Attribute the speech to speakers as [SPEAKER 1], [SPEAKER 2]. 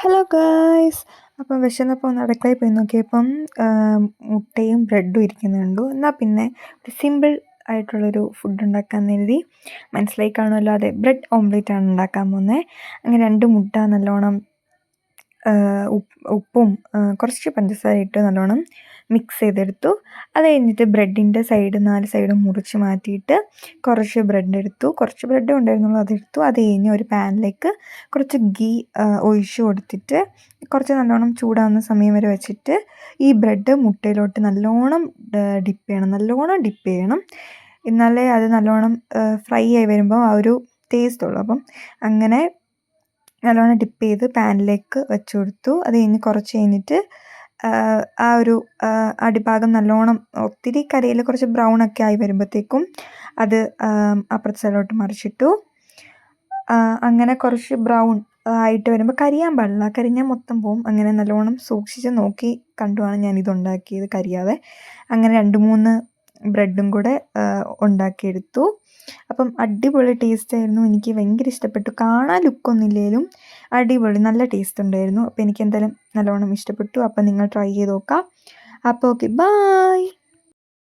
[SPEAKER 1] Hello guys. അപ്പം വിശന്നപ്പോൾ ഒന്ന് അടുക്കളയിൽ പോയി നോക്കിയപ്പം മുട്ടയും ബ്രെഡും ഇരിക്കുന്നുണ്ട്. എന്നാൽ പിന്നെ ഒരു സിമ്പിൾ ആയിട്ടുള്ളൊരു ഫുഡ് ഉണ്ടാക്കാൻ എഴുതി മനസ്സിലായി കാണുമല്ലോ. അതെ, ബ്രെഡ് ഓംലെറ്റ് ആണ് ഉണ്ടാക്കാൻ പോകുന്നത്. അങ്ങനെ 2 മുട്ട നല്ലോണം ഉപ്പും കുറച്ച് പഞ്ചസാര ഇട്ട് നല്ലോണം മിക്സ് ചെയ്തെടുത്തു. അത് കഴിഞ്ഞിട്ട് ബ്രെഡിൻ്റെ 4 സൈഡും മുറിച്ച് മാറ്റിയിട്ട് കുറച്ച് ബ്രെഡ് എടുത്തു. കുറച്ച് ബ്രെഡേ ഉണ്ടായിരുന്നുള്ളൂ, അതെടുത്തു. അത് കഴിഞ്ഞ് ഒരു പാനിലേക്ക് കുറച്ച് ഗീ ഒഴിച്ച് കൊടുത്തിട്ട് കുറച്ച് നല്ലോണം ചൂടാവുന്ന സമയം വരെ വെച്ചിട്ട് ഈ ബ്രെഡ് മുട്ടയിലോട്ട് നല്ലോണം ഡിപ്പ് ചെയ്യണം. എന്നാലേ അത് നല്ലോണം ഫ്രൈ ആയി വരുമ്പോൾ ആ ഒരു ടേസ്റ്റ് ഉള്ളൂ. അപ്പം അങ്ങനെ നല്ലോണം ഡിപ്പ് ചെയ്ത് പാനിലേക്ക് വെച്ച് കൊടുത്തു. അത് കഴിഞ്ഞ് കുറച്ച് കഴിഞ്ഞിട്ട് ആ ഒരു അടിഭാഗം നല്ലോണം ഒത്തിരി കരിയിൽ കുറച്ച് ബ്രൗൺ ഒക്കെ ആയി വരുമ്പോഴത്തേക്കും അത് അപ്പുറത്തെ സൈഡിലോട്ട് മറിച്ചിട്ടു. അങ്ങനെ കുറച്ച് ബ്രൗൺ ആയിട്ട് വരുമ്പോൾ കരിയാൻ പാടില്ല, കരിഞ്ഞാൽ മൊത്തം പോവും. അങ്ങനെ നല്ലോണം സൂക്ഷിച്ച് നോക്കി കണ്ടുമാണ് ഞാനിത് ഉണ്ടാക്കിയത്, കരിയാതെ. അങ്ങനെ 2-3 ബ്രെഡും കൂടെ ഉണ്ടാക്കിയെടുത്തു. അപ്പം അടിപൊളി ടേസ്റ്റ് ആയിരുന്നു. എനിക്ക് ഭയങ്കര ഇഷ്ടപ്പെട്ടു. കാണാൻ ലുക്കൊന്നും ഇല്ലെങ്കിലും അടിപൊളി നല്ല ടേസ്റ്റ് ഉണ്ടായിരുന്നു. അപ്പോൾ എനിക്ക് എന്തായാലും നല്ലോണം ഇഷ്ടപ്പെട്ടു. അപ്പം നിങ്ങൾ ട്രൈ ചെയ്ത് നോക്കാം. അപ്പോൾ ഓക്കെ, ബൈ.